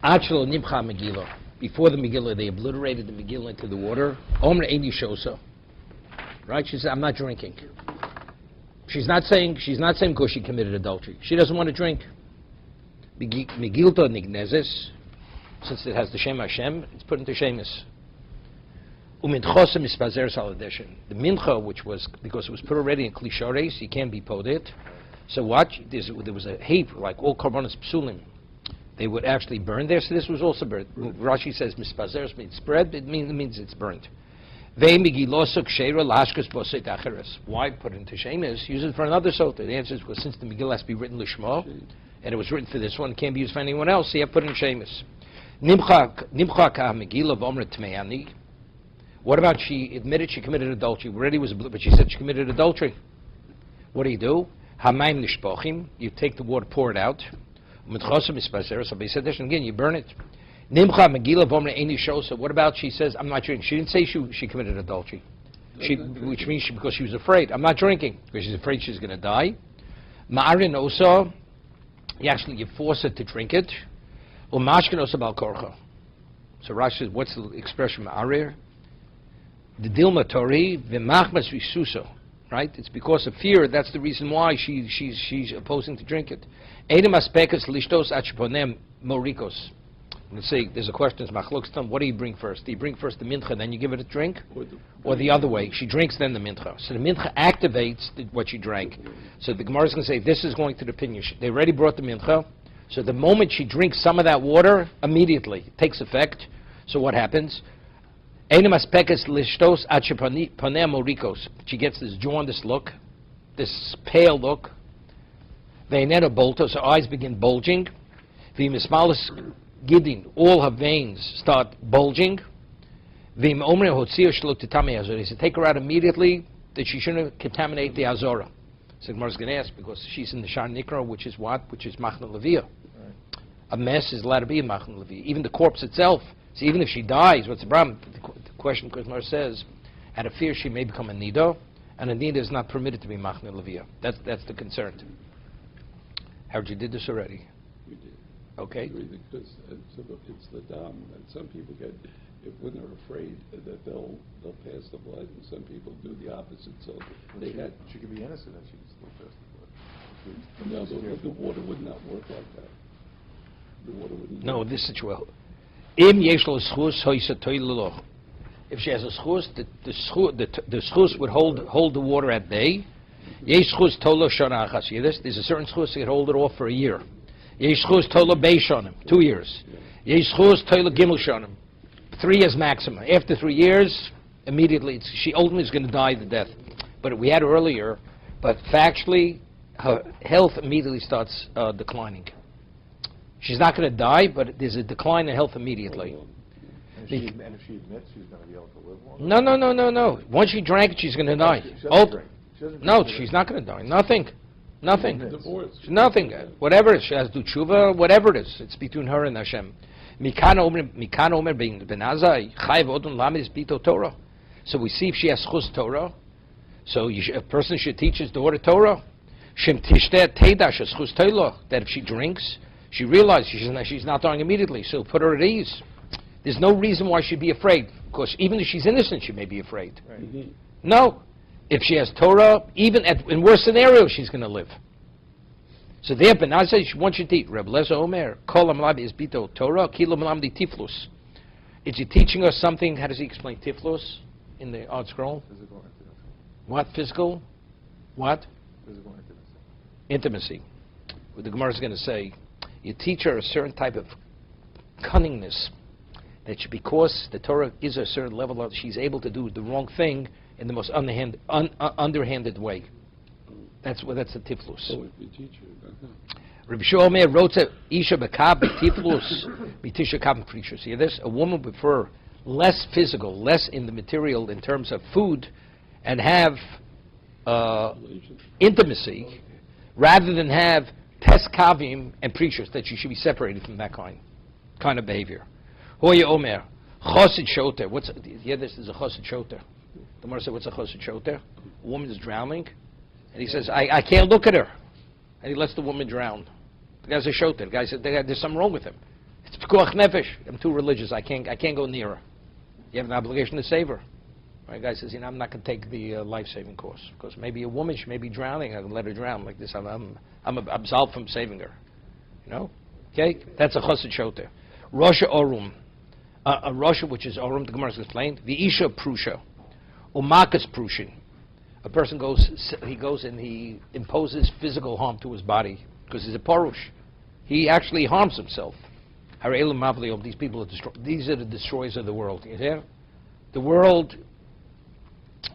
Achlo Nimcha Megillah. Before the Megillah, they obliterated the Megillah into the water. Omer Eini Shosa. Right? She said, I'm not drinking. She's not saying because she committed adultery. She doesn't want to drink. Megilto Nignezes. Since it has the Shem Hashem, it's put into Shemus. The mincha, which was, because it was put already in klishares, you can't be poded. So what? There was a heap, like all karbonos psulim. They would actually burn there, so this was also burned. Rashi says mispazeres means spread, it means it's burnt. Why put it into shemus? Use it for another sotah. The answer is because since the Megillah has to be written lishma, and it was written for this one, it can't be used for anyone else, so you have to put it in shemus. Nimcha ka Megillah v'omret tmeani. What about she admitted she committed adultery? Already was, but she said she committed adultery. What do? Hamayim nishpochim. You take the water, pour it out. Again, you burn it. Nimcha Megillah v'omre eini shosa. What about she says, I'm not drinking? She didn't say she committed adultery. Which means because she was afraid. I'm not drinking. Because she's afraid she's going to die. Ma'arin osa. You force her to drink it. Umashkin osa bal korcha. So Rashi says, what's the expression ma'arir? The dilma tori v'machmas v'suso, right? It's because of fear. That's the reason why she's opposing to drink it. Edem aspekas lishtos achponem morikos. Let's say there's a question. What do you bring first? Do you bring first the mincha, then you give it a drink, or the other way? She drinks then the mincha. So the mincha activates what she drank. So the Gemara is going to say, if this is going to the opinion, they already brought the mincha. So the moment she drinks some of that water, immediately it takes effect. So what happens? She gets this jaundiced look, this pale look. Her eyes begin bulging. All her veins start bulging. They said, take her out immediately, that she shouldn't contaminate the Azora. So Gemara is going to ask, because she's in the Shar Nikra, which is what? Which is Machna Leviyah. Right. A mess is allowed to be a Machna Leviyah. Even the corpse itself. So even if she dies, what's the problem? The question Kuzmar says, out of fear she may become a Nida, and a Nida is not permitted to be Machna Leviyah. That's the concern. Howard, you did this already? We did. Okay. Because it's the dam, and some people get, when they're afraid that they'll pass the blood, and some people do the opposite. So she could be innocent and she can still pass the blood. No, the water would not work like that. The water wouldn't. No, work. this is well. If she has a schus, the schus would hold the water at bay. There's a certain schus that can hold it off for a year. 2 years. 3 years maximum. After 3 years, immediately she ultimately is going to die the death. But we had her earlier, but factually, her health immediately starts declining. She's not going to die, but there's a decline in health immediately. And if she admits she's going to be able to live longer? No. Once she drank it, she's going to die. She's not going to die. Nothing. Nothing. Whatever. She has to do tshuva, whatever it is. It's between her and Hashem. So we see if she has chus Torah. So a person should teach his daughter Torah. That if she drinks, she realizes she's not dying immediately, so put her at ease. There's no reason why she'd be afraid, because even if she's innocent, she may be afraid. Right. Mm-hmm. No. If she has Torah, even in worse scenarios, she's going to live. So there, Benazai, she wants you to eat. Reb Lezer Omer, Kol Amlab is Bito Torah, Kilo Malamdi Tiflus. Is he teaching us something? How does he explain Tiflus in the Art Scroll? Physical intimacy. What? Physical? What? Physical intimacy. Intimacy. What the Gemara is going to say, you teach her a certain type of cunningness, that because the Torah is a certain level of, she's able to do the wrong thing in the most underhanded way. That's a tiflus. So if you teach her, Rabbi Shomer wrote Isha Bekab Tiflus Mitisha Kab Prishus. See this? A woman would prefer less physical, less in the material in terms of food, and have intimacy, rather than have Teskavim and Prishus, that she should be separated from that kind of behavior. Hoya Omer, Chosid Shoter. This is a Chosid Shoter. The Gemara said, what's a Chosid Shoter? A woman is drowning, and he says, I can't look at her. And he lets the woman drown. The guy's a Shoter. The guy said, there's something wrong with him. It's Pikuach nefesh. I'm too religious. I can't go near her. You have an obligation to save her. My guy says, I'm not going to take the life-saving course because maybe a woman, she may be drowning. I can let her drown like this. I'm absolved from saving her. Okay, that's a chassid shota. Rosha orum, a Rosha which is orum. The Gemara is explained. The isha prusha, umakas prushin. A person goes and he imposes physical harm to his body because he's a parush. He actually harms himself. These people are these are the destroyers of the world. You hear? The world,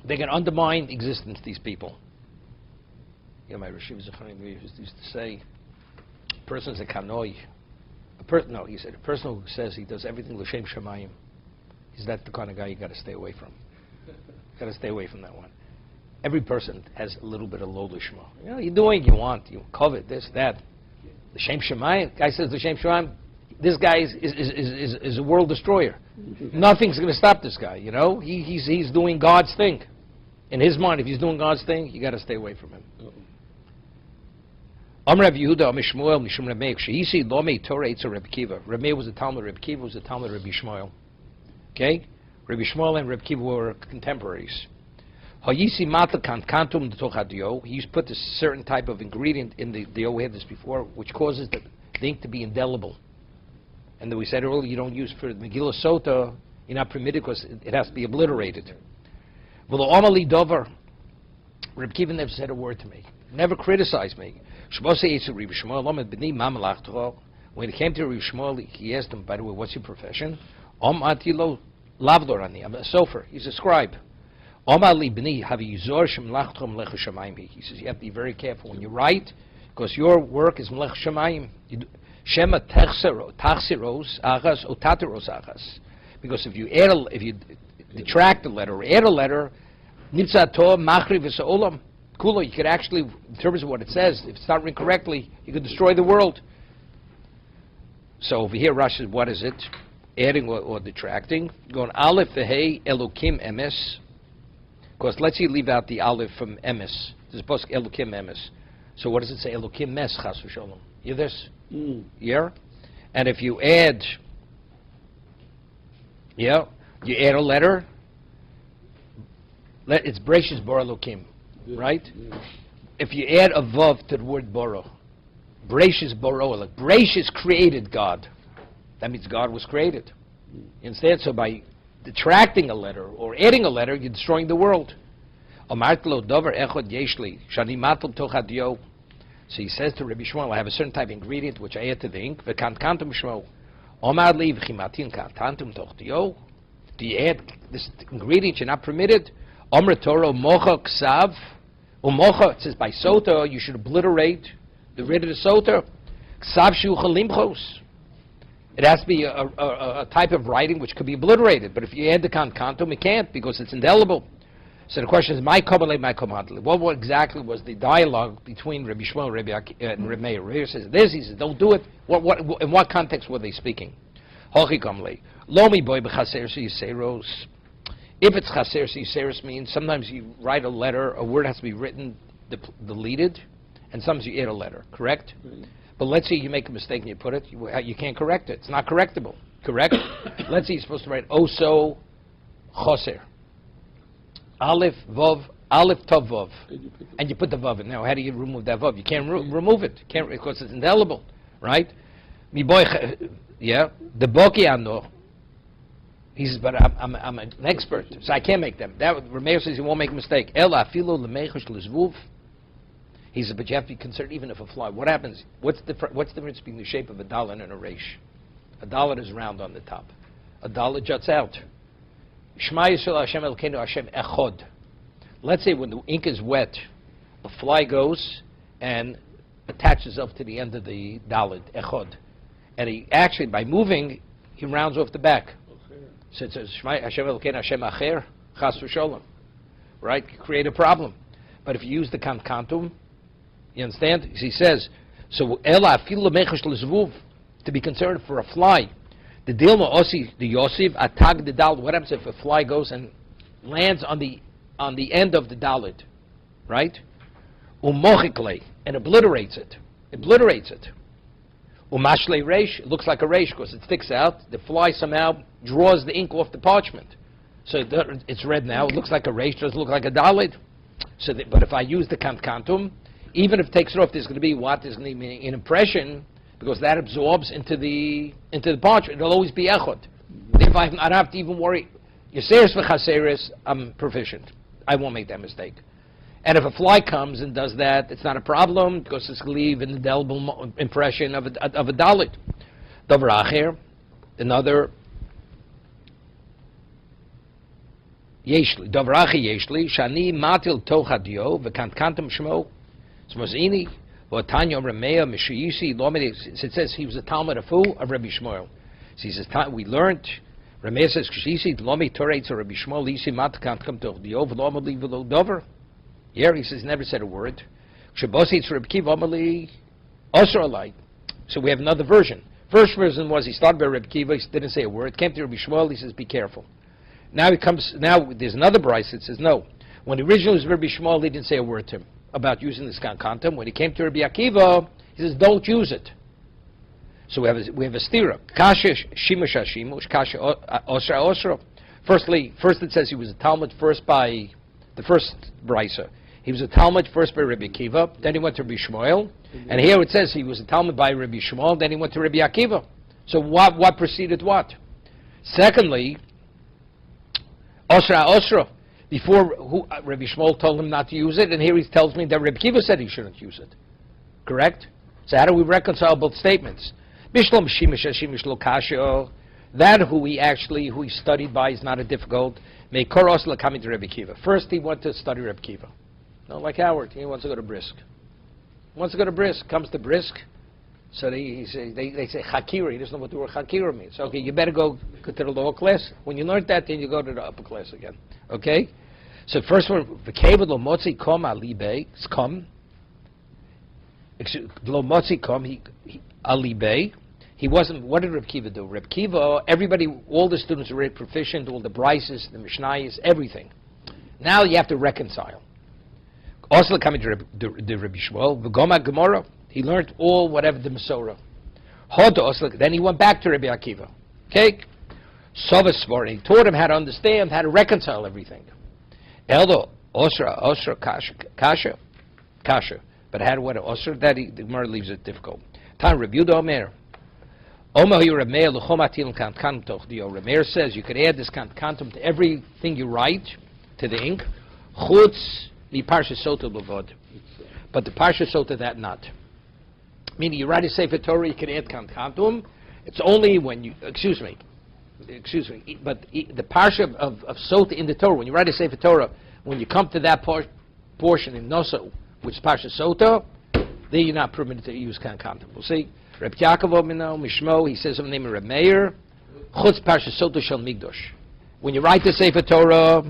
they can undermine existence, these people. My Rashiv Zechariah used to say, a person's a kanoi. He said, a person who says he does everything l'shem shamayim, he's that the kind of guy you got to stay away from. Got to stay away from that one. Every person has a little bit of lo lishma. You're doing what you want. You covet this, that. L'shem shamayim. Guy says l'shem shamayim. This guy is a world destroyer. Nothing's going to stop this guy. He's doing God's thing. In his mind, if he's doing God's thing, you got to stay away from him. Amr Yehuda Mishmuel Mishum Remeir. Sheisi Lomei Torah Eitzer Reb Kiva. Remeir was a Talmud. Reb Kiva was a Talmud. Rabbi Shmuel. Okay, Rabbi Shmuel and Reb Kiva were contemporaries. Hayisi Mata Kantum Tochadio. He used to put this certain type of ingredient in the dough. We had this before, which causes the ink to be indelible. And then we said earlier, you don't use for Megillah Sotah, you're not permitted because it has to be obliterated. Well, the Amali Dover, Reb Kiva never said a word to me, never criticized me. When it came to Reb Shmuel, he asked him, by the way, what's your profession? I'm a sofer, he's a scribe. He says, you have to be very careful when you write, because your work is Melech Shemayim. Shema tachsiros achas o tataros achas, because if you detract a letter or add a letter, nitzato machri v'sa'olam kulo, you could actually, in terms of what it says, if it's not written correctly, you could destroy the world. So over here, Rashi says, what is it? Adding or detracting? Going aleph v'hei elokim emes, because let's say you leave out the aleph from emes. There's supposed to elokim emes. So what does it say? Elokim mes chas v'sholom. You hear this? Yeah, and if you add, you add a letter. It's Bereshis bara Elokim, right? Yeah. If you add a vav to the word bara, Bereshis bara, like Bereshis created God. That means God was created. You understand? So by detracting a letter or adding a letter, you're destroying the world. Amartlo davar echad yeshli shani matel tochadio. So he says to Rabbi Shmuel, I have a certain type of ingredient which I add to the ink. Do you add this ingredient? You're not permitted. It says by sota, you should obliterate the rid of the sota. It has to be a type of writing which could be obliterated. But if you add the kantum, it can't because it's indelible. So the question is, my komadle. What exactly was the dialogue between Rabbi Shmuel and Rabbi Meir? Rabbi says this, he says, don't do it. In what context were they speaking? If it's chaser yiseros means sometimes you write a letter, a word has to be written, deleted, and sometimes you add a letter, correct? Mm-hmm. But let's say you make a mistake and you put it, you can't correct it. It's not correctable, correct? Let's say you're supposed to write oso choser. Aleph, Vav, Aleph, Tav, Vav. And you put the Vav in. Now, how do you remove that Vav? You can't remove it. Can't, because it's indelible, right? Yeah. The Boki Ando, he says, but I'm an expert, so I can't make them. Rameir says he won't make a mistake. Ela filo lemechush lezvuv. He says, but you have to be concerned even if a fly. What happens? What's the difference between the shape of a dalet and a reish? A dalet is round on the top. A dalet juts out. Shema Yisrael Hashem Elokeinu Hashem Echod. Let's say when the ink is wet, a fly goes and attaches up to the end of the dalet, Echod. And he actually, by moving, he rounds off the back. So it says, Shema Hashem Elokeinu Hashem Acher, Chas v'Sholom. Right? Create a problem. But if you use the kantum, you understand? He says, so Ela Afil Lemechush Lezvuv, to be concerned for a fly. The Dilma Osi, the Yosef, Atag the Dal. What happens if a fly goes and lands on the end of the Dalit, right? Umochikle, and obliterates it. Umashle reish, it looks like a reish because it sticks out. The fly somehow draws the ink off the parchment. So it's red now. It looks like a reish, doesn't look like a dalit. But if I use the kantum, even if it takes it off, there's going to be what? There's going to be an impression because that absorbs into the parchment. It'll always be echot. If I don't have to even worry, Yaseris v'chaseris, I'm proficient. I won't make that mistake. And if a fly comes and does that, it's not a problem because it's going to leave an indelible impression of a dalit. Davar acher, another. Yeshli, davar acher yeshli, shani matil tochadio v'kantantum shmo smozini v'tanya remeya mishiyisi lomedi. It says he was a Talmud of who? Of Rabbi Shmuel. So he says we learned. Remeya says kishisi lomi toreitz Rabbi Shmuel yisi mat kantantum tochadio v'lomedi v'lo davar. Here he says never said a word. Shabositz Rabbi Kiva Amali Osar Alai. So we have another version. First version was he started by Rabbi Kiva, he didn't say a word. Came to Rabbi Shmuel, he says be careful. Now there's another brayso that says no. When the original was Rabbi Shmuel, he didn't say a word to him about using this kantantum. When he came to Rabbi Akiva, he says don't use it. So we have a stira. Kasha shimush hashimush, kasha osra osra. First it says he was a Talmud first by the first brayso. He was a Talmud first by Rabbi Akiva, then he went to Rabbi Shmuel, and here it says he was a Talmud by Rabbi Shmuel, then he went to Rabbi Akiva. So what preceded what? Secondly, Osra Osra, before Rabbi Shmuel told him not to use it, and here he tells me that Rabbi Akiva said he shouldn't use it. Correct? So how do we reconcile both statements? Bishlom Shimish Shimish Lokasho, that who he studied by is not a difficult. May Koros coming to Rabbi Akiva. First he went to study Rabbi Akiva. No, like Howard, he wants to go to Brisk. Comes to Brisk. So they say Hakira. He doesn't know what the word Hakira means. Okay, you better go to the lower class. When you learn that, then you go to the upper class again. Okay? So first one, V'kevod lo motzi kom alibei, kom. Lo motzi kom, alibei. He wasn't, what did Reb Kiva do? Reb Kiva, everybody, all the students are very proficient, all the brises, the mishnayos, everything. Now you have to reconcile. Also coming to Rabbi Shmuel, V'goma Gemara, he learned all whatever the Masorah. Then he went back to Rabbi Akiva. Okay? Sovasvar, he taught him how to understand, how to reconcile everything. Eldo, Osra, Kasha. But how to what Osra, that the Gemara leaves it difficult. Time Rabbi Yehuda Omer. Rameir says you could add this kantum to everything you write, to the ink. Chutz the parshas Sotah b'vod, but the parshas Sotah that not. Meaning you write a Sefer Torah, you can add kantum. It's only when you excuse me. But the parsha of Sotah in the Torah, when you write a Sefer Torah, when you come to that portion in Noso, which is parshas Sotah, then you're not permitted to use kantum. We'll see. Reb Yaakov Mishmo, he says something named Reb Meir, Chutz parshas Sotah shel Migdosh. When you write the Sefer Torah,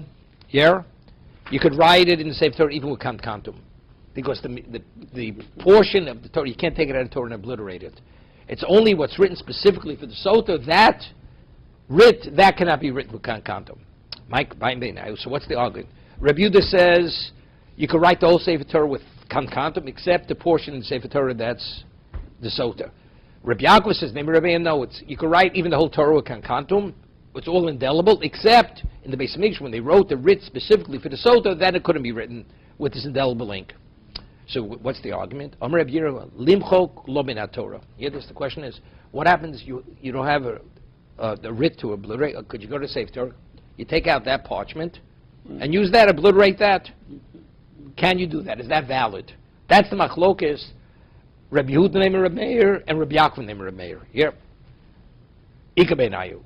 you could write it in the Sefer Torah even with kantum, because the portion of the Torah, you can't take it out of the Torah and obliterate it. It's only what's written specifically for the Sotah, that cannot be written with kantum. So what's the argument? Reb Yehuda says you could write the whole Sefer Torah with kantum, except the portion in the Sefer Torah that's the Sotah. Reb Yaakov says, maybe Rebbe, no, you could write even the whole Torah with kantum. It's all indelible, except in the Beis Hamikdash when they wrote the writ specifically for the Sotah, then it couldn't be written with this indelible ink. So what's the argument? Amar Reb Yirah, limchok lo min Torah. The question is, what happens? You don't have a writ to obliterate. Could you go to Sefer Torah? You take out that parchment and use that, obliterate that. Can you do that? Is that valid? That's the machlokes. Rabbi Yehuda named Reb Meir and Rabbi Yaakov named Reb Meir. Here, Ikabenayu.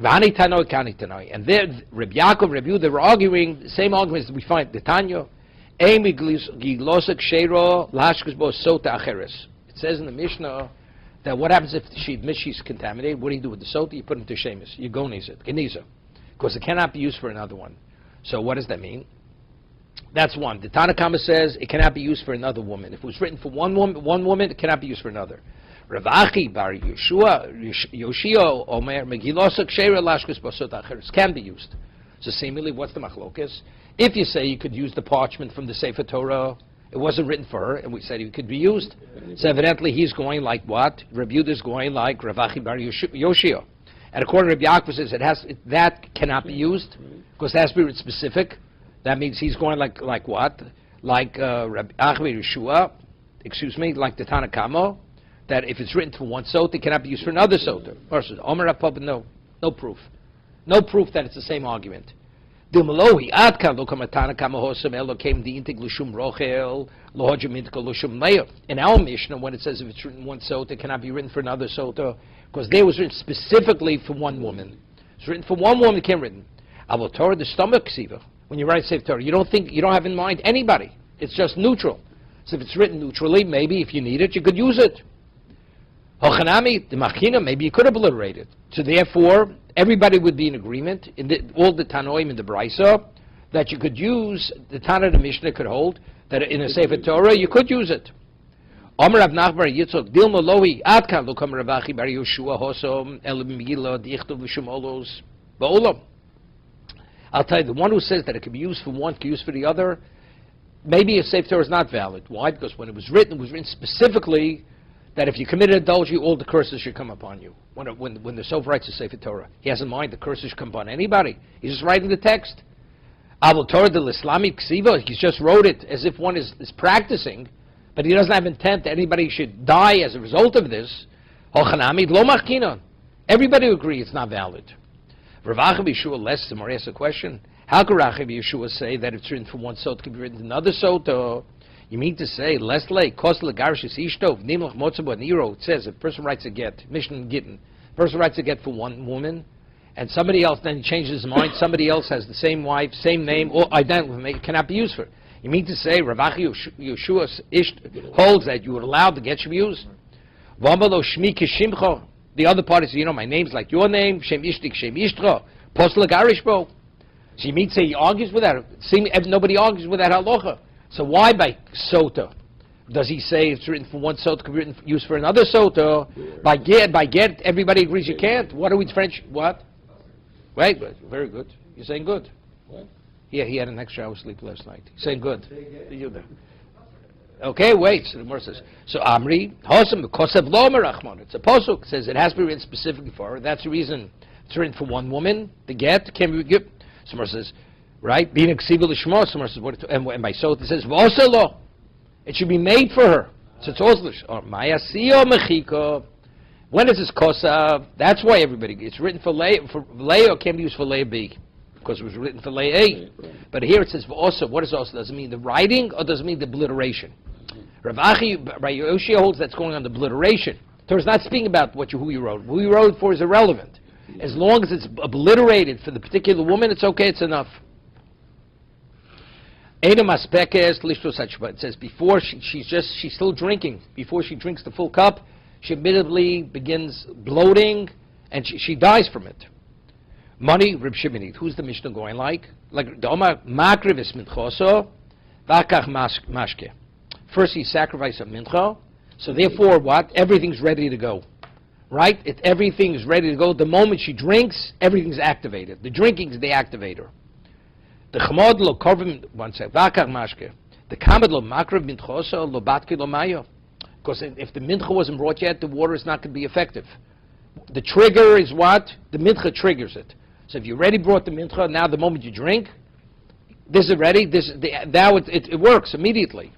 Vani Tanoi, Kani Tanoi. And there, Reb Yaakov, Reb Yehuda, they were arguing the same arguments that we find the Tanya. Emi Gilosek Sheiro Lashkes Bo Sota Acheres. It says in the Mishnah that what happens if she admits she's contaminated? What do you do with the Sota? You put it into Shemus. You gonize it. Geniza. Because it cannot be used for another one. So what does that mean? That's one. The Tanakama says it cannot be used for another woman. If it was written for one woman, it cannot be used for another. Ravachi bar Yoshio Omer Megilosek Sheira Lashkes Basot Acheres can be used. So seemingly, what's the machlokes? If you say you could use the parchment from the Sefer Torah, It wasn't written for her, and we said he could be used. So evidently he's going like what? Rabbi Yehuda is going like Ravachi bar Yoshia. And according to Rabbi Yaakov says that cannot be used because it has to be specific. That means he's going like what? Like Rabbi Achmed Yeshua, like the Tana Kamo, that if it's written for one sota, it cannot be used for another sota. Versus Omer Apapa, no proof. No proof that it's the same argument. In our Mishnah, when it says if it's written one sota, it cannot be written for another sota, because there was written specifically for one woman. It's written for one woman, it can't be written. Avol Torah, the stomach ksiva. When you write Sefer Torah, you don't have in mind anybody. It's just neutral. So if it's written neutrally, maybe if you need it, you could use it. Hochanami, the machina, maybe you could obliterate it. So therefore, everybody would be in agreement, all the Tanoim in the Brisa, that you could use, the Tana the Mishnah could hold, that in a Sefer Torah, you could use it. Omer Rav Nachbar Yitzchok, Dilma Lohi, Adkan Lokam Ravachi Bar Yoshua Hosom, Elim Megillah, Dichtov V'Shem Olos, Ba'olam. I'll tell you, the one who says that it can be used for one, can be used for the other, maybe a Sefer Torah is not valid. Why? Because when it was written specifically that if you committed adultery, all the curses should come upon you. When the Sofer writes a Sefer Torah, he has in mind the curses should come upon anybody. He's just writing the text. Avol Torah del Islamic Ksiva, he just wrote it as if one is practicing, but he doesn't have intent that anybody should die as a result of this. Hochanami lo machkinon. Everybody agree it's not valid. Rav Achav Yeshua less the more asks a question. How could Rav Yeshua say that if it's written for one sota, it could be written for another sota? You mean to say, Leslie, Kosla Garshis Ishtov, Nimlach Motzabah Nero, it says if a person writes a get, Mishnah Gittin, person writes a get for one woman, and somebody else then changes his mind, somebody else has the same wife, same name, or identical, it cannot be used for it. You mean to say Rav Yeshua holds that you would allow the get should be used? Vamalo Shmi Kishimcha, the other part is, my name's like your name, Shem Ishtik, Shem Ishtra, Posla Garishbo. So you mean to say he argues with that? Nobody argues with that halacha. So why by sota? Does he say it's written for one sota, could be written used for another sota? By get, everybody agrees you can't. What are we French? What? Right, very good. You're saying good. What? Yeah, he had an extra hour sleep last night. He's saying good. Okay, wait. So the Gemara says, so Amri, Hosam, Kosev Lo Merachmon. It's a posuk. It says it has to be written specifically for her. That's the reason it's written for one woman. The get can be given. So Gemara says, right? Being a ksiva l'shmo, so says, and by sota it says v'oselo. It should be made for her. So it's also or mayasio mechiko. When is this kosav? That's why it's written for Leah, or can be used for Leah B, because it was written for Leah A. But here it says v'oso. What does also? Does it mean the writing or does it mean the obliteration? Rav Achi by Yoshia holds that's going on the obliteration. So it's not speaking about who you wrote. Who you wrote it for is irrelevant. As long as it's obliterated for the particular woman, it's okay. It's enough. It says before she's still drinking. Before she drinks the full cup, she admittedly begins bloating, and she dies from it. Money, Reb Shimonit. Who's the Mishnah going like? Like the Omar Makriv is minchoso, vakach mashke. First he sacrifices a mincha, so therefore what? Everything's ready to go. Right? Everything is ready to go. The moment she drinks, everything's activated. The drinking is the activator. The chamad lo korvim, one sec, vakar mashke. The kamad lo makrav minchoso lo batke lo mayo. Because if the mincha wasn't brought yet, the water is not going to be effective. The trigger is what? The mincha triggers it. So if you already brought the mincha, now the moment you drink, this is ready, now it works immediately.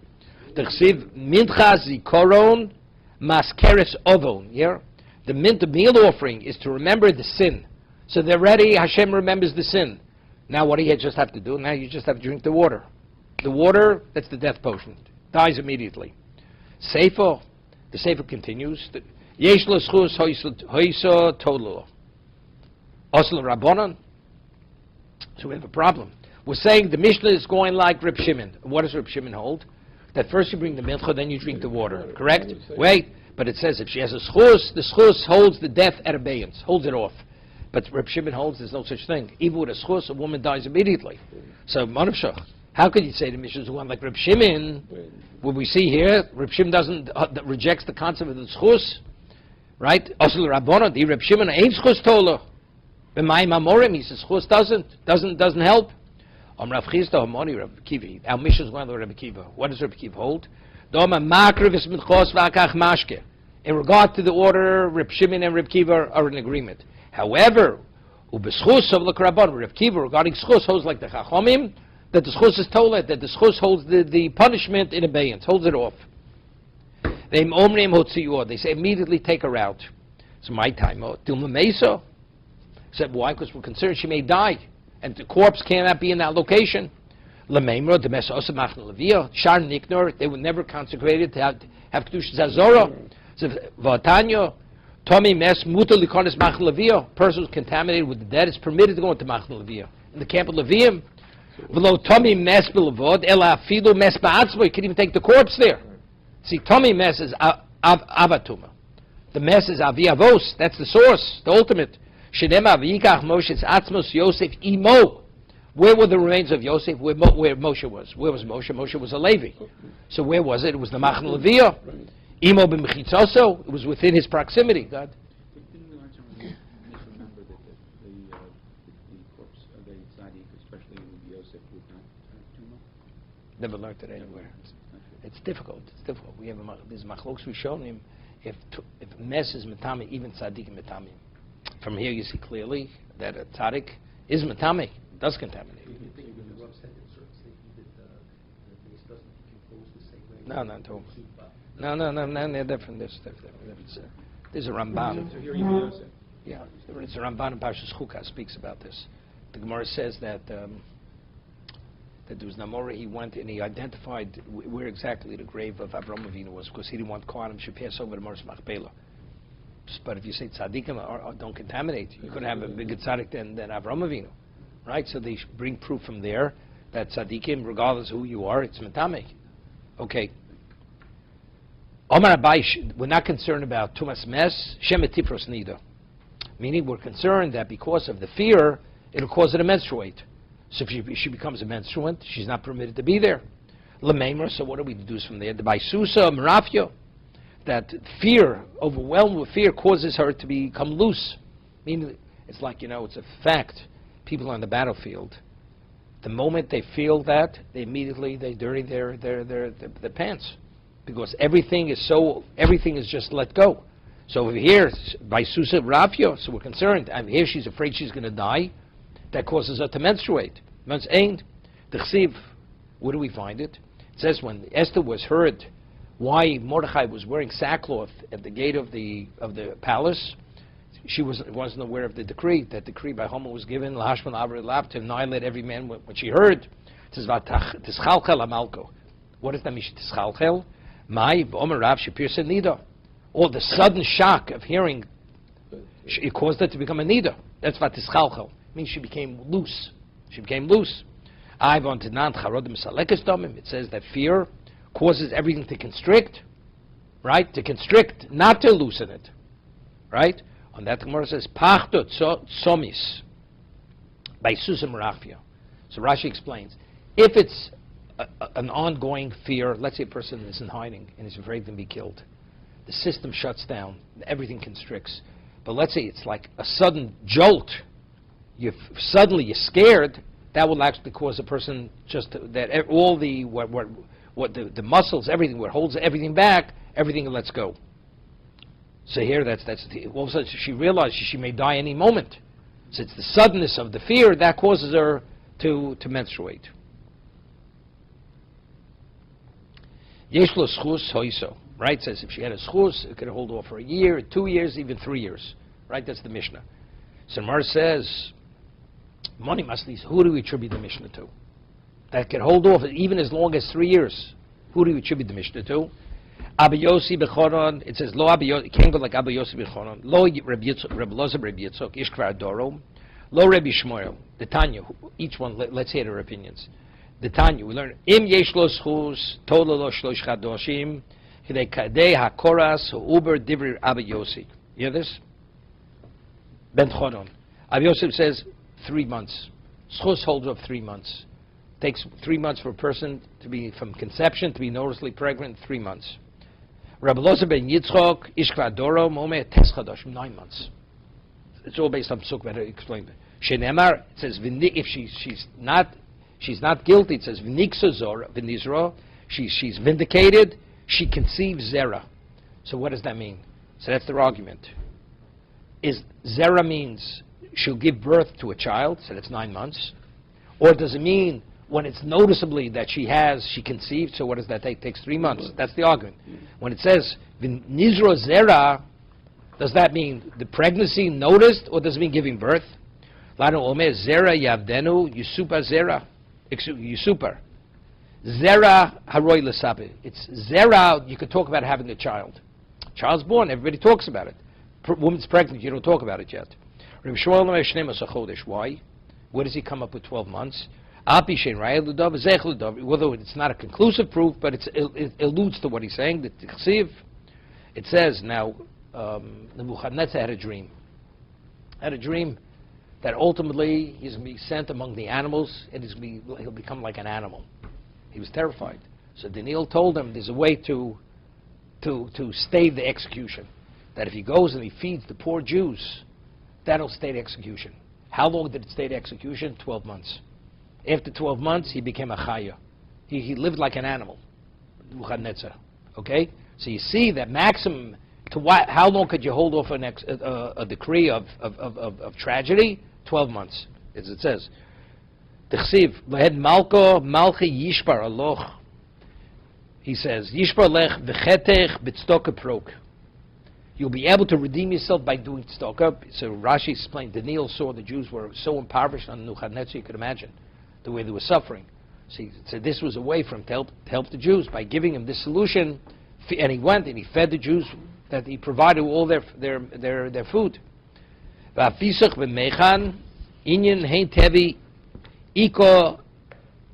The chsiv mincha zikoron maskeres ovon. Yeah? The meal offering is to remember the sin. So they're ready, Hashem remembers the sin. Now what do you just have to do? Now you just have to drink the water. The water, that's the death potion. Dies immediately. Sefer, the Sefer continues. Yesh lo schus hoiso tolu. Oslo Rabbanon. So we have a problem. We're saying the Mishnah is going like Reb Shimon. What does Reb Shimon hold? That first you bring the mincha, then you drink the water. Correct? Wait, but it says if she has a schus, the schus holds the death at abeyance, holds it off. But Reb Shimon holds there's no such thing. Even with a schus, a woman dies immediately. So, Manavshach, how could you say the Mishnah is one like Reb Shimon? What we see here, Reb Shimon doesn't rejects the concept of the schus, right? Also, the Rabbanon, the Reb Shimon ain't schus tola. B'mayim amorim, he says schus doesn't help. Rav Chisda Hamoni Rav Kiva. Our mission is going to Rabbi Kiva. What does Rabbi Kiva hold? In regard to the order, Reb Shimon and Reb Kiva are in agreement. However, ubeschus of l'karabon, Reb Kiva regarding schus holds like the Chachomim, that the schus is tolet, that the schus holds the punishment in abeyance, holds it off. They say immediately take her out. It's my time. Said why? Because we're concerned she may die, and the corpse cannot be in that location. They would never consecrate it to have kedusha zazora. Person who's contaminated with the dead is permitted to go into Machna Leviyah. In the camp of Levium, you can even take the corpse there. See, Tommy Mes is Avatuma. The Mes is Aviavos. That's the source, the ultimate. Yosef Imo. Where were the remains of Yosef? Where Moshe was. Where was Moshe? Moshe was a Levi. So where was it? It was the Machna Leviyah. Imo b'mechitzoso. It was within his proximity. God. Didn't the Lord misremember that the corpse of the tzaddik, especially with Yosef, would not have tumah? Never learned it anywhere. It's difficult. It's difficult. We have there's machlokes we shown him. If mes is metame, even tzaddik metame. From here you see clearly that a tzaddik is metame, does contaminate. No, they're different. There's a Ramban. Yeah, it's a Ramban in Parshas Chukah speaks about this. The Gemara says that there was Namora. He went and he identified where exactly the grave of Avraham Avinu was, because he didn't want Kohanim should pass over the Moras Machpelah. But if you say tzaddikim don't contaminate, you could have a bigger tzaddik than Avraham Avinu, right? So they bring proof from there that tzaddikim, regardless of who you are, it's metame. Okay. Omar Abai, we're not concerned about tumas mes, shemet tifros nida. Meaning we're concerned that because of the fear, it'll cause her to menstruate. So if she becomes a menstruant, she's not permitted to be there. Lemeimer, so what do we deduce from there? The Baisusa, Merafio, that fear, overwhelmed with fear, causes her to become loose. Meaning, it's like, it's a fact. People on the battlefield, the moment they feel that, they dirty their pants. Because everything is just let go. So over here, by Susa Rafio, so we're concerned. And here she's afraid she's going to die. That causes her to menstruate. The Chsiv, where do we find it? It says when Esther was heard why Mordechai was wearing sackcloth at the gate of the palace, she wasn't aware of the decree. That decree by Haman was given, Lahashman Avri Lab, to annihilate every man when she heard. It says, Tischalchel Amalko. What is that mean? Tischalchel? Mai Omer Rav Shapir said Nida. Or the sudden shock of hearing, it caused her to become a Nida. That's what Tischalchel. It means she became loose. It says that fear causes everything to constrict, right? To constrict, not to loosen it, right? On that, the Gemara says, Pachto Tsomis, by Susan Merafia. So Rashi explains, if it's an ongoing fear, let's say a person is in hiding and is afraid to be killed, the system shuts down, everything constricts. But let's say it's like a sudden jolt, suddenly you're scared, that will actually cause a person the muscles, everything, what holds everything back, everything lets go. So here, all of a sudden she realizes she may die any moment. So it's the suddenness of the fear that causes her to menstruate. Yeshlo schus hoiso, right? Says if she had a schus, it could hold off for a year, 2 years, even 3 years, right? That's the Mishnah. So Mar says, money must leave. Who do we attribute the Mishnah to? That can hold off even as long as 3 years. Who do we attribute the Mishnah to? Abba Yossi Bechoron, it says, Lo Abba Yossi, it can't go like Abba Yossi Bechoron. Lo Reb Loza Reb Yitzchok, Ishkvar Doro. Lo Rebbe Shmuel, the Tanya, each one, let's hear their opinions. The Tanya, we learn, Im Yesh Lo Schus, Tola Lo Shlosh Chadoshim, Hidei Kadei HaKoras, Uber Divri Abba Yossi. You hear this? Ben Choron. Abba Yossi says 3 months. Schus holds off 3 months. Takes 3 months for a person to be, from conception to be noticeably pregnant, 3 months. Rabbi Loza ben Yitzchok, Ishkva Doro, Momeh, Tes Chadoshim, 9 months. It's all based on Pesuk, better explained. Shenemar, it says, if she's not, She's not guilty. It says v'nizra. She's vindicated. She conceives zera. So what does that mean? So that's their argument. Is zera means she'll give birth to a child, so that's 9 months, or does it mean when it's noticeably that she conceived? So what does that take? It takes 3 months. That's the argument. When it says v'nizra zera, does that mean the pregnancy noticed, or does it mean giving birth? Lanu omer zera yavdenu yusupa zera. Yusuper. Zera haroi lesabe. It's zera, you could talk about having a child. Child's born, everybody talks about it. Woman's pregnant, you don't talk about it yet. Why? Where does he come up with 12 months? Although it's not a conclusive proof, but it alludes to what he's saying. It says, now, Nebuchadnezzar had a dream. That ultimately he's going to be sent among the animals, and he'll become like an animal. He was terrified. So Daniel told him there's a way to stay the execution. That if he goes and he feeds the poor Jews, that'll stay the execution. How long did it stay the execution? 12 months. After 12 months, he became a chaya. He lived like an animal. Nebuchadnezzar. Okay? So you see that maximum, how long could you hold off a decree of tragedy? 12 months, as it says. T'chsiv, lehed malko malchi yishbar aloch. He says, yishbar lech v'chetech b'tztoka prok. You'll be able to redeem yourself by doing tztoka. So Rashi explained, Daniel saw the Jews were so impoverished on Nebuchadnezzar, you could imagine the way they were suffering. So he said this was a way for him to help the Jews by giving him this solution. And he went and he fed the Jews, that he provided all their food. V'afisach v'mechan inyan hein tevi iko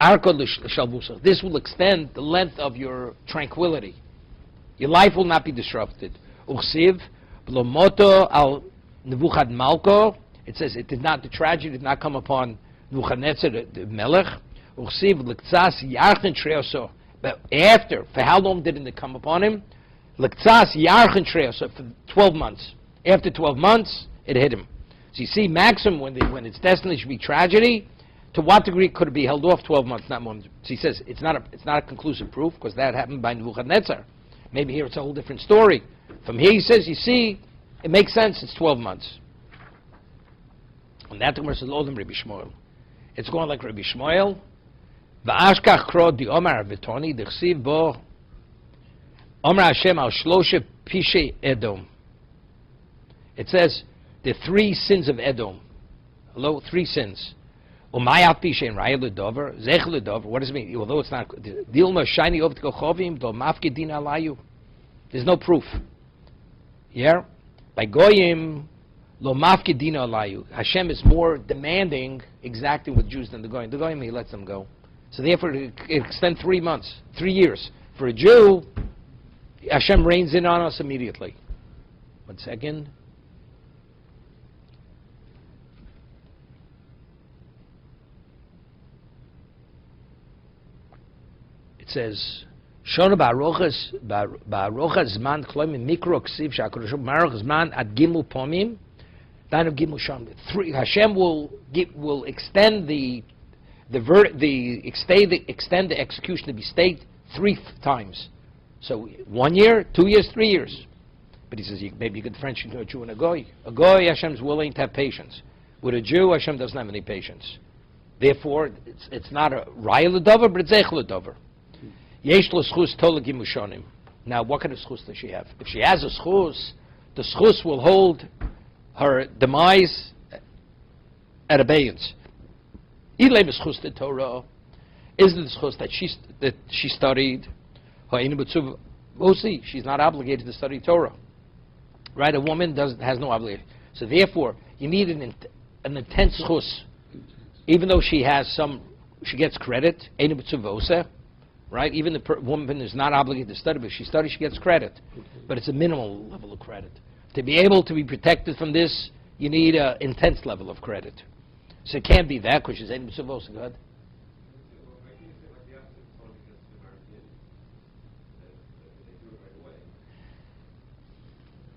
arko l'shalvusach. This will extend the length of your tranquility. Your life will not be disrupted. Uchsiv b'lomoto al Nebuchad Malko. It says the tragedy did not come upon Nebuchadnezzar the Melech. Uchsiv l'ktsas yarchen treoso. But after, for how long didn't it come upon him? L'ktsas yarchen treoso, for 12 months. After 12 months, it hit him. So you see, maximum when it's destined to be tragedy, to what degree could it be held off 12 months, not more? So he says it's not a conclusive proof, because that happened by Nebuchadnezzar. Maybe here it's a whole different story. From here he says, you see, it makes sense, it's 12 months. And that says, Rabbi Shmuel. It's going like Rabbi Shmuel. V'ashkach kro di Omar v'toni d'chsiv bo Omar Hashem al shloshe pishe Edom. It says, the 3 sins of Edom. Hello, 3 sins. Umayat pishe in raya l'dover, zech l'dover. What does it mean? Although it's not, dilma shiny of t'kochovim, do mafkedin alayu. There's no proof. Yeah? By Goyim, lo mafkedin alayu. Hashem is more demanding exactly with Jews than the Goyim. The Goyim, he lets them go. So therefore, it extends 3 months, 3 years. For a Jew, Hashem reigns in on us immediately. 1 second. It says, Shona ba'arochas zman kloim mikro ksiv sha'akodesh ba'arochas zman ad gimel pomim dan of gimel sham. Hashem will extend extend the execution to be stayed 3 times. So 1 year, 2 years, 3 years. But he says maybe you could differentiate between a Jew and a goy. A goy, Hashem's willing to have patience. With a Jew, Hashem doesn't have any patience. Therefore, it's not a raya l'dover, but it's ech l'dover. Yesh lo schus tola gimushonim. Now, what kind of schus does she have? If she has a schus, the schus will hold her demise at abeyance. Ilay b'schus the Torah. Is the schus that she studied? We'll see. She's not obligated to study Torah. Right? A woman has no obligation. So therefore, you need an intense schus. Even though she gets credit. Right? Even the woman is not obligated to study, but if she studies, she gets credit. But it's a minimal level of credit. To be able to be protected from this, you need an intense level of credit. So it can't be that, because she's Ein B'Tzavosa. Go ahead.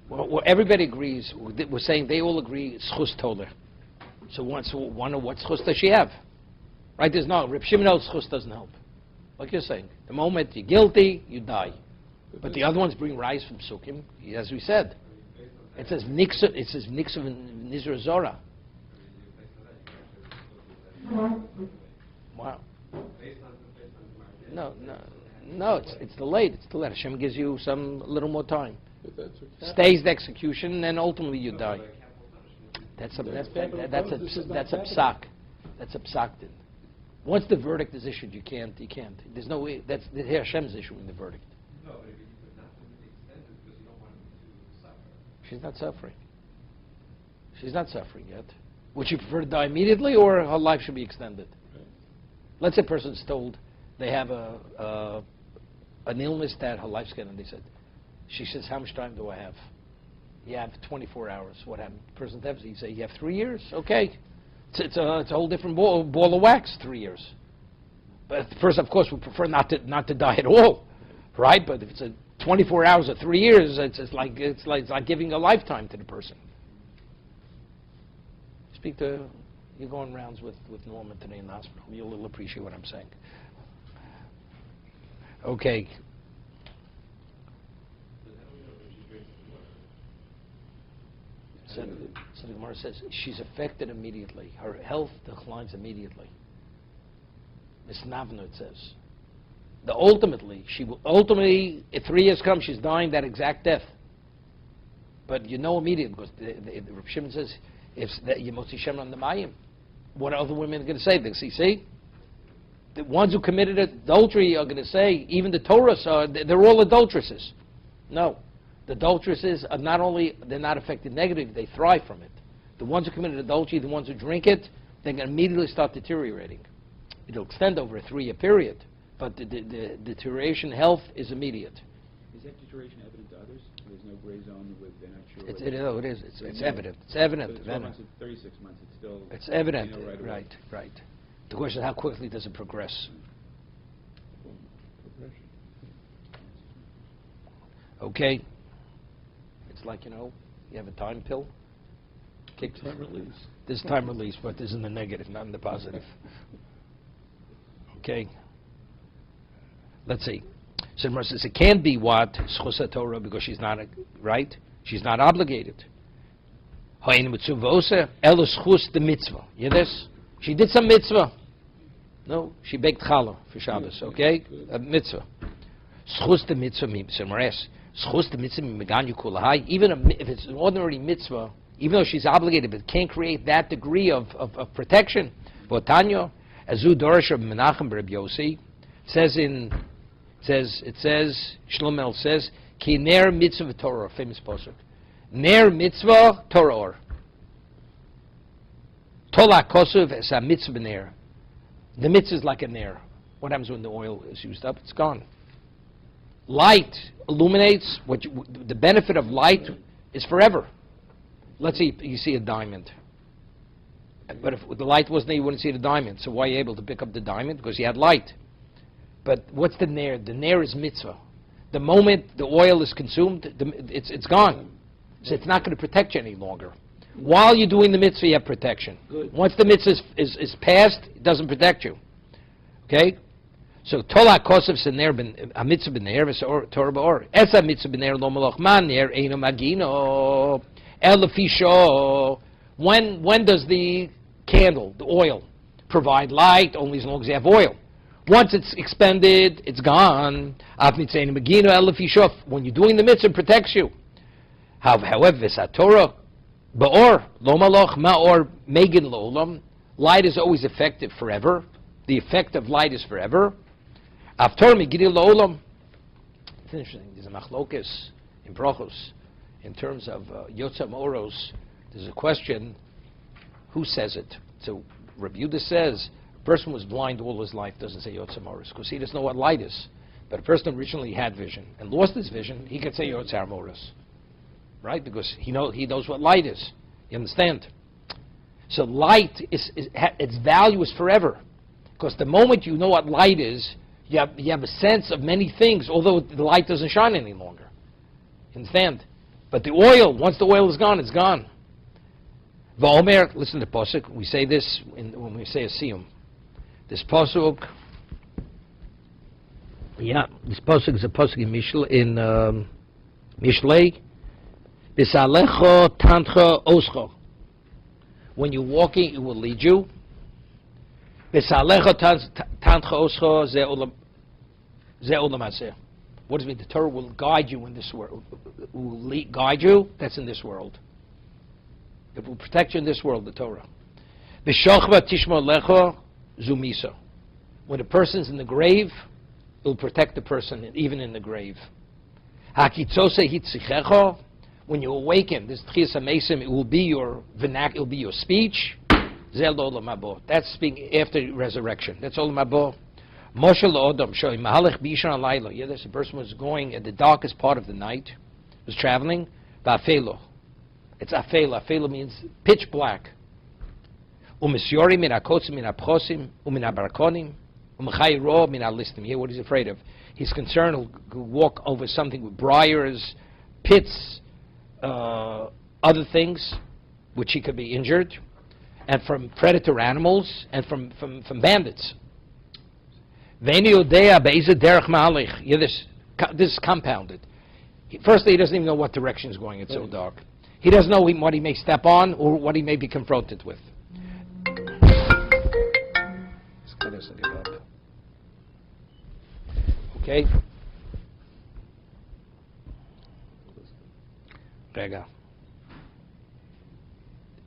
Well, everybody agrees. We're saying they all agree it's chus toler. So what chus does she have? Right? There's no, Reb Shimon Schus doesn't help. Like you're saying, the moment you're guilty, you die. But the other ones bring rise from Sukkim, as we said. It says Niksa, in Nizra Zora. Wow. No, it's delayed. It's delayed. Hashem gives you some little more time. Stays the execution, and then ultimately you die. That's a psak. That's a psak. Once the verdict is issued, you can't. There's no way. That's Hashem's issuing the verdict. No, but if you could not be extended because you don't want him to suffer. She's not suffering. She's not suffering yet. Would she prefer to die immediately, or her life should be extended? Let's say a person's told they have an illness that her life's going to, she says, how much time do I have? You have 24 hours. What happened? The person tells you, say, you have 3 years? Okay. It's a whole different ball of wax, 3 years. But first, of course, we prefer not to die at all, right? But if it's a 24 hours or 3 years, it's like giving a lifetime to the person. You're going rounds with Norman today in the hospital. You'll appreciate what I'm saying. Okay. So the Gemara says she's affected immediately. Her health declines immediately. Miss Navna, it says. Ultimately, if 3 years come, she's dying that exact death. But you know immediately, because the Rav Shimon says, if you mostly Shem on the Mayim, what are other women going to say? They see, the ones who committed adultery are going to say, even the Torah, they're all adulteresses. No. The adulteresses are they're not affected negatively, they thrive from it. The ones who committed adultery, the ones who drink it, they're going to immediately start deteriorating. It'll extend over a 3-year period, but the deterioration health is immediate. Is that deterioration evident to others? There's no gray zone with they're not sure. It is. It's evident. It's evident. So 12 months, 36 months, it's still. It's evident. Right. The question is, how quickly does it progress? Okay. It's like, you have a time pill. Time release. There's time release, but this is in the negative, not in the positive. Okay. Let's see. So Gemara says it can't be what Schus Torah because she's not right. She's not obligated. Ha'in mitzvah elo schus the mitzvah. You hear this? She did some mitzvah. No, she baked challah for Shabbos. Okay, a mitzvah. Schus the mitzvah means schus the mitzvah megan yukulahai. Even if it's an ordinary mitzvah, even though she's obligated, but can't create that degree of protection. V'otanyo azu dorish of Menachem Reb Yossi says Shlomo says ki ner mitzvah Torah, famous pasuk. Ner mitzvah Torah. Tola kosuv es a mitzvah ner. The mitzvah is like a ner. What happens when the oil is used up? It's gone. Light illuminates. The benefit of light is forever. Let's say you see a diamond. But if the light wasn't there, you wouldn't see the diamond. So why are you able to pick up the diamond? Because you had light. But what's the ner? The ner is mitzvah. The moment the oil is consumed, it's gone. So it's not going to protect you any longer. While you're doing the mitzvah, you have protection. Good. Once the mitzvah is passed, it doesn't protect you. Okay? So tola kosef sener a mitzvah b'ner v'sor Torah b'or. Esa mitzvah b'ner lo malach man ner eino magino el lefisho. When does the candle, the oil, provide light? Only as long as you have oil. Once it's expended, it's gone. When you're doing the mitzvah, it protects you. However, Torah, ba'or, lo malach, ma'or, megin lo'olam, light is always effective forever. The effect of light is forever. After megidil lo'olam, it's interesting, there's a machlokes in brachos, in terms of yotzam oros, there's a question, who says it? So Rabbi Yehuda says, a person was blind all his life, doesn't say Yotzar Moros, because he doesn't know what light is. But a person originally had vision and lost his vision, he could say Yotzar Moros. Right? Because he knows what light is. You understand? So light, its value is forever. Because the moment you know what light is, you have a sense of many things, although the light doesn't shine any longer. You understand? But the oil, once the oil is gone, it's gone. V'omer, listen to Pasuk, we say this when we say a siyum. This pasuk, this pasuk is a pasuk in Mishlei. Bisalecho tantcha oscho. When you're walking, it will lead you. Bisalecho tantcha oscho ze olam hazeh. What does it mean? The Torah will guide you in this world. It will guide you. That's in this world. It will protect you in this world. The Torah. B'shochva tishma lecho zumisa. When a person's in the grave, it will protect the person even in the grave. Hakitzose hitzichecho. When you awaken, this tchias hamesim, it will be your vernacular, it will be your speech. Zel olam habo. That's speaking after resurrection. That's olam habo. Moshe la'odam shoy mahalech b'ishon alaylo. Yeah, this person was going at the darkest part of the night, was traveling. Ba'afelo. It's afela. Afela means pitch black. Umisyori min hakotzim min hapchosim umin habarakonim umchayro min halistim. Here, what he's afraid of. He's concerned he'll walk over something with briars, pits, other things, which he could be injured, and from predator animals, and from bandits. Yeah, this is compounded. Firstly, he doesn't even know what direction is going. It's so dark. He doesn't know what he may step on or what he may be confronted with. Okay. Rega.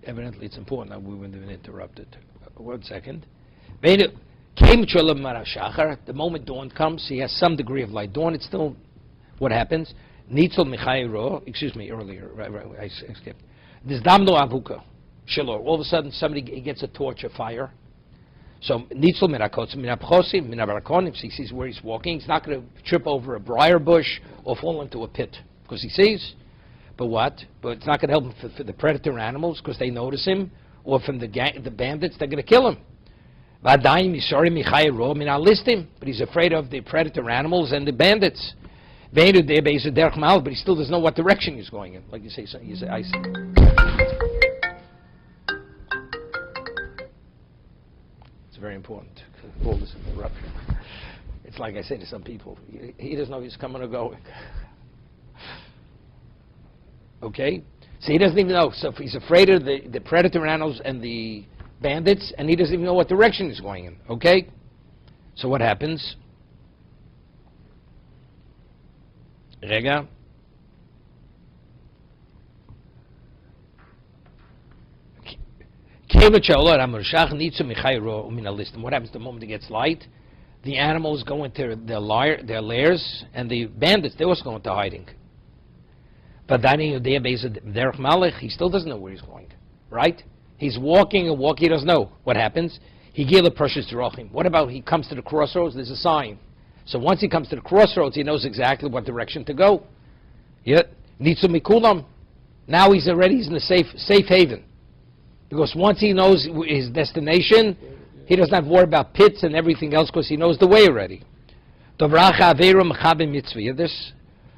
Evidently, it's important that we wouldn't have been interrupted. 1 second. The moment dawn comes, he has some degree of light. Dawn, it's still what happens. Excuse me, earlier. I skipped. This damno avuka. All of a sudden, somebody gets a torch of fire. So, he sees where he's walking. He's not going to trip over a briar bush or fall into a pit because he sees. But what? But it's not going to help him for the predator animals because they notice him, or from the bandits, they're going to kill him. But he's afraid of the predator animals and the bandits. But he still doesn't know what direction he's going in. Like you say, I see. It's very important. All this interruption. It's like I say to some people, he doesn't know if he's coming or going. Okay? So he doesn't even know. So if he's afraid of the predator animals and the bandits, and he doesn't even know what direction he's going in. Okay? So what happens? Rega. What happens the moment it gets light? The animals go into their lairs, and the bandits, they also go into hiding. But he still doesn't know where he's going, right? He's walking and walking, he doesn't know. What happens? He gave the parshas derachim. What about he comes to the crossroads? There's a sign. So once he comes to the crossroads, he knows exactly what direction to go. Yeah, nitzu mikulam. Now he's in the safe haven, because once he knows his destination, he doesn't have to worry about pits and everything else because he knows the way already. This.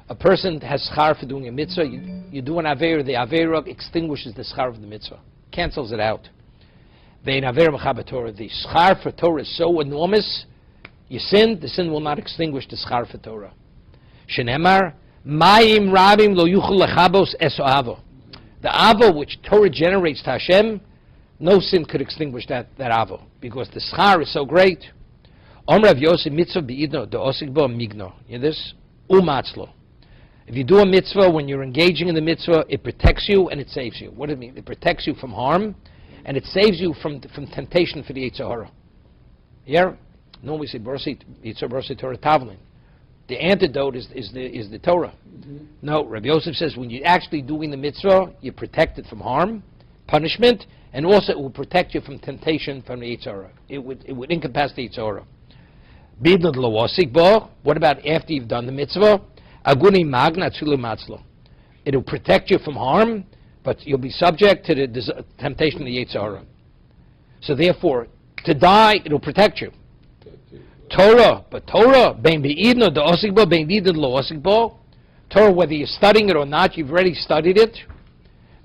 A person has schar for doing a mitzvah. You do an avera, the avera extinguishes the schar of the mitzvah, cancels it out. The schar for Torah is so enormous, you sin, the sin will not extinguish the schar for Torah. Shenemar, mayim rabim lo yuchul lechabos eso avo. The avo which Torah generates to Hashem, no sin could extinguish that avo, because the schar is so great. Omrav Yosef mitzvah beidno do osikbo migno. You hear this? Umatzlo. If you do a mitzvah, when you're engaging in the mitzvah, it protects you and it saves you. What does it mean? It protects you from harm, and it saves you from temptation for the Yetzer Hara. Yeah? Normally we say, Yetzer Hara Torah Tavlin. The antidote is the Torah. Mm-hmm. No, Rabbi Yosef says when you're actually doing the mitzvah, you're protected from harm, punishment, and also it will protect you from temptation from the Yetzer Hara. It would encompass the Yetzer Hara. What about after you've done the mitzvah? Aguni magna tzulu matzlo. It will protect you from harm, but you'll be subject to the temptation of the Yetzer Hara. So therefore, to die, it will protect you. Torah, bein be'idno de osikbo, bein be'idno lo osikbo. Torah, whether you're studying it or not, you've already studied it.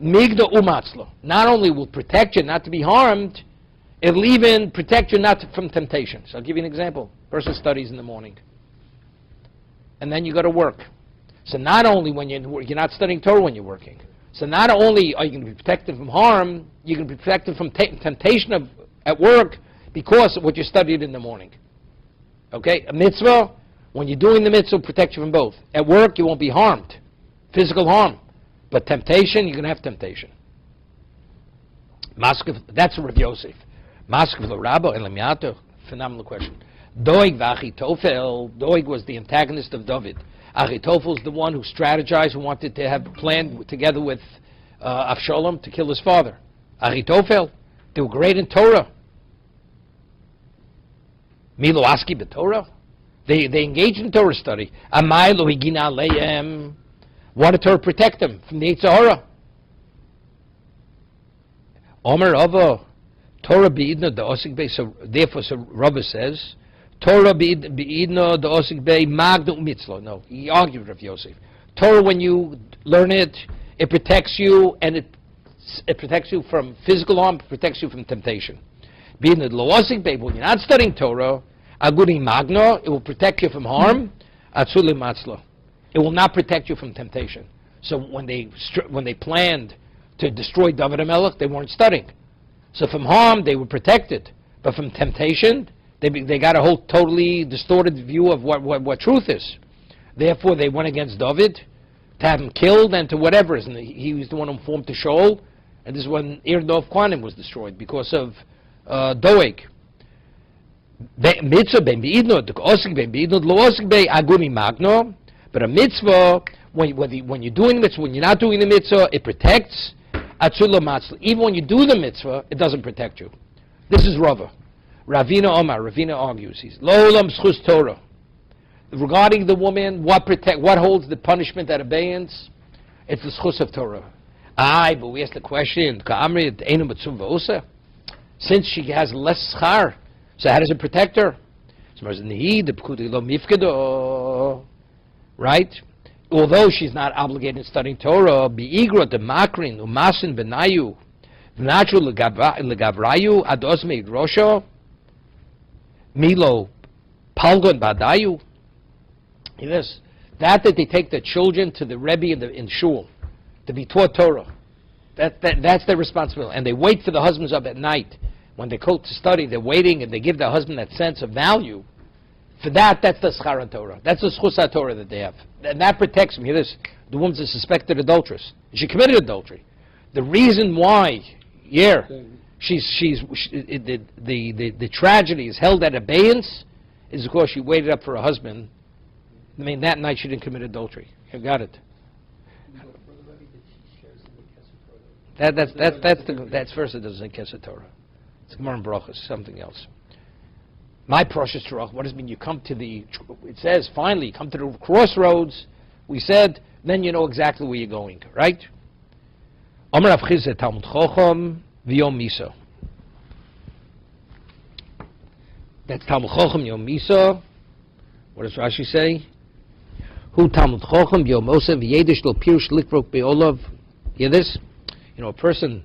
Migda umatzlo. Not only will protect you not to be harmed, It'll even protect you not from temptation. So I'll give you an example. Person studies in the morning, and then you go to work. So not only when you're not studying Torah when you're working. So not only are you going to be protected from harm, you can be protected from temptation at work because of what you studied in the morning. Okay? A mitzvah, when you're doing the mitzvah, will protect you from both. At work, you won't be harmed. Physical harm. But temptation, you're going to have temptation. That's Rav Yosef. Phenomenal question. Doeg v'Achitofel. Doeg was the antagonist of David. Achitofel is the one who strategized, who wanted to have a plan together with Avshalom to kill his father. Achitofel, they were great in Torah. Milo aski b'Torah. They engaged in Torah study. Amai lo higina aleim. Wanted Torah to protect them from the Yetzer Hara. Omer Rava, Torah beidna the osik bei. So therefore, Rava says, Torah beidna the osik bei magna umitzlo. No, he argued with Rav Yosef. Torah, when you learn it, it protects you, and it protects you from physical harm, it protects you from temptation. Beidna lo osik bei. When you're not studying Torah, aguni magna, it will protect you from harm. Atzuli matzlo. It will not protect you from temptation. So when they planned to destroy David HaMelech, they weren't studying. So from harm, they were protected. But from temptation, they got a whole totally distorted view of what truth is. Therefore, they went against David to have him killed and to whatever. And he was the one who formed to Shaul. And this is when Ir Dov Kwanim was destroyed because of Doeg. Mitzvah ben beidno, the osik ben beidno, lo osik be aguni magno. But a mitzvah, when you're doing the mitzvah, when you're not doing the mitzvah, it protects. Even when you do the mitzvah, it doesn't protect you. This is Rava. Ravina Omar. Ravina argues. He's Lo olam schus Torah. Regarding the woman, what holds the punishment at abeyance? It's the schus of Torah. But we ask the question, since she has less schar, so how does it protect her? Right? Although she's not obligated to studying Torah, bi'igra de makrin umasin benayu v'nachru legavrayu ados meid rosho milo palgon badayu. Yes, that they take the children to the Rebbe in shul to be taught Torah. That's their responsibility, and they wait for the husbands up at night when they go to study. They're waiting, and they give their husband that sense of value. For that's the schar Torah. That's the schus Torah that they have. And that protects them. Hear this. The woman's a suspected adulteress. She committed adultery. The reason why, the tragedy is held at abeyance is because she waited up for her husband. I mean, that night she didn't commit adultery. You got it. That's first it doesn't Kesed Torah. It's Gemara and Brachos, something else. My parshas Torah, what does it mean? You come to it says, finally, come to the crossroads. We said, then you know exactly where you're going, right? Amar Rav Chizeh Talmud Chacham V'Yomi Sotah. That's Talmud Chacham V'Yomi Sotah. What does Rashi say? Hu Talmud Chacham V'Yomi Sotah V'Yedish Lo Pirush Likrok Be'olav. Hear this? A person,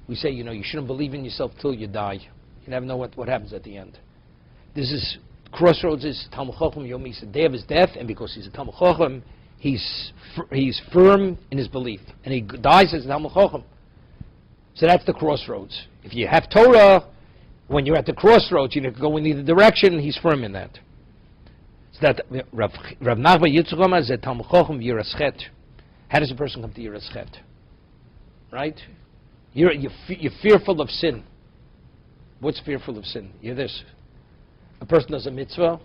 we say, you shouldn't believe in yourself till you die. You never know what happens at the end. This is, crossroads is Talmud Chacham Yomi Sotah, day of his death, and because he's a Talmud Chacham, he's firm in his belief, and he dies as a Talmud Chacham. So that's the crossroads. If you have Torah, when you're at the crossroads, you can go in either direction, and he's firm in that. So that Rav Nachman Yitzchak is a Talmud Chacham Yiraschet. How does a person come to Yiraschet? Right? You're fearful of sin. What's fearful of sin? You're this. A person does a mitzvah,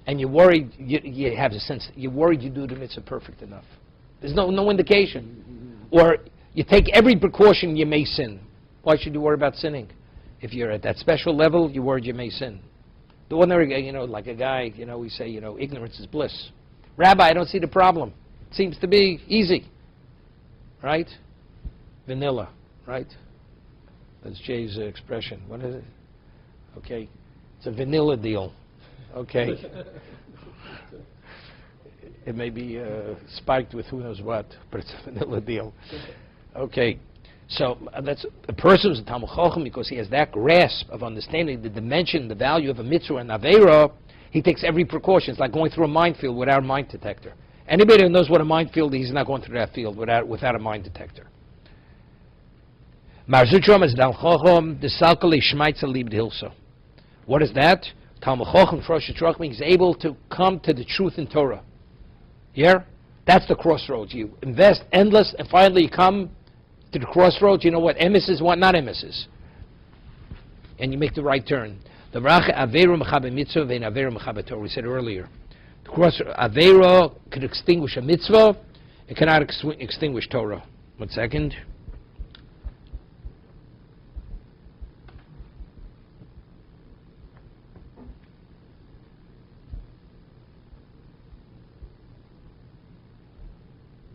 and you're worried, you have a sense, you're worried you do the mitzvah perfect enough. There's no indication. Or you take every precaution you may sin. Why should you worry about sinning? If you're at that special level, you're worried you may sin. The ordinary, like a guy, we say, ignorance is bliss. Rabbi, I don't see the problem. It seems to be easy. Right? Vanilla, right? That's Jay's expression. What is it? Okay. It's a vanilla deal. Okay. It may be spiked with who knows what, but it's a vanilla deal. Okay. So that's a person who's a Talmud Chacham because he has that grasp of understanding the dimension, the value of a mitzvah and avera. He takes every precaution. It's like going through a minefield without a mine detector. Anybody who knows what a minefield is, he's not going through that field without a mine detector. What is that? Talmud Chacham he's able to come to the truth in Torah. Yeah? That's the crossroads. You invest endless and finally you come to the crossroads. You know what emes is, what not emes is. And you make the right turn. We said earlier. The Avera could extinguish a mitzvah. It cannot extinguish Torah. 1 second.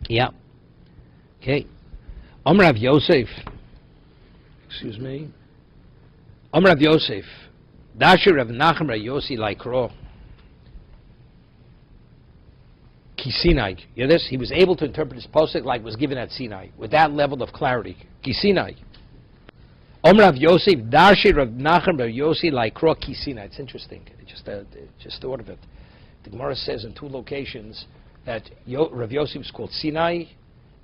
Yeah. Okay. Amar Rav Yosef. Excuse me. Amar Rav Yosef. Dasher Rav Nachum Rav Yossi Laikro. Ki Sinai. You hear this? He was able to interpret his pasuk like it was given at Sinai, with that level of clarity. Ki Sinai. Amar Rav Yosef. Dasher Rav Nachum Rav Yossi Laikro Ki Sinai. It's interesting. Just thought of it. The Gemara says in 2 locations that Rav Yosef was called Sinai,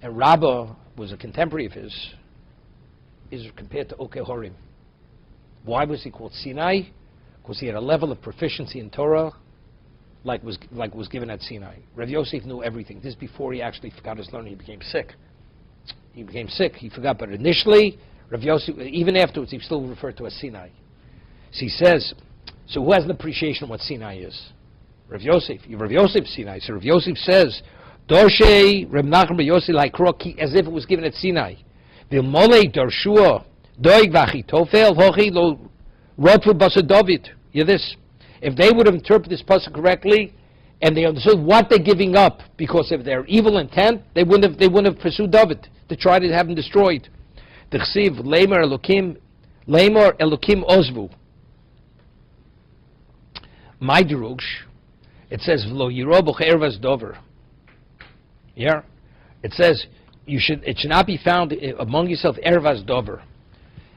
and Rabbah was a contemporary of his, is compared to Okeh Horim. Why was he called Sinai? Because he had a level of proficiency in Torah like was given at Sinai. Rav Yosef knew everything. This is before he actually forgot his learning. He became sick. He forgot. But initially, Rav Yosef, even afterwards, he still referred to as Sinai. So he says, so who has an appreciation of what Sinai is? Rav Yosef. Rav Yosef Sinai. So Rav Yosef says, Dorshe Rav Nachum Rav Yosef Laikro, as if it was given at Sinai. V'molei Dorshua Doig V'achitofel Hochi Lo Rotvu Basa David. Hear this? If they would have interpreted this pasuk correctly, and they understood what they're giving up because of their evil intent, they wouldn't have pursued David to try to have him destroyed. The Chsiv Leimer Elokim Ozvu. My Derush. It says V'lo Yirobuch Ervas Dover. Yeah, it says it should not be found among yourself Ervas Dover.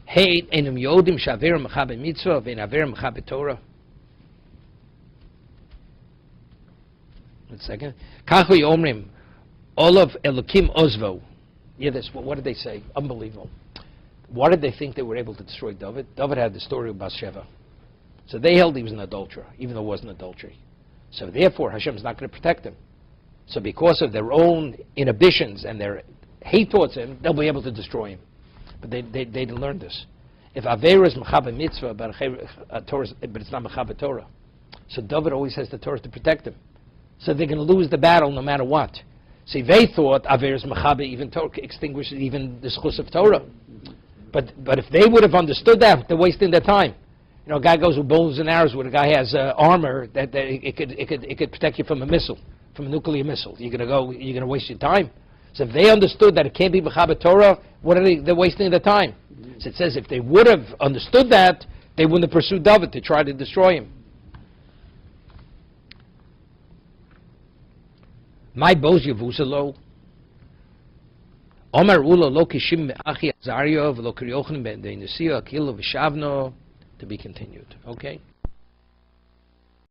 Hey, enum yodim shaver mechabe mitzvah vein aver mechabe Torah. 1 second. Kachu yomrim olav elokim ozvo. Yeah, this. What did they say? Unbelievable. Why did they think they were able to destroy David? David had the story of Bathsheba, so they held he was an adulterer, even though it wasn't adultery. So therefore, Hashem is not going to protect him. So because of their own inhibitions and their hate towards him, they'll be able to destroy him. But they didn't learn this. If Avera is Mechabe Mitzvah, but it's not Mechabe Torah. So David always has the Torah to protect him. So they're going to lose the battle no matter what. See, they thought Avera is Mechabe, even Torah extinguishes even the schus of Torah. But if they would have understood that, they're wasting their time. You know, a guy goes with bows and arrows when a guy has armor that it could protect you from a missile, from a nuclear missile. You're going to waste your time. So if they understood that it can't be Mechabe Torah, they're wasting their time. So it says if they would have understood that, they wouldn't have pursued David to try to destroy him. My bows Yavusalo. Omar Ula lo kishim achi Azario v'lo kiryochnim ben de'inusio akilo v'shavno, to be continued. Okay?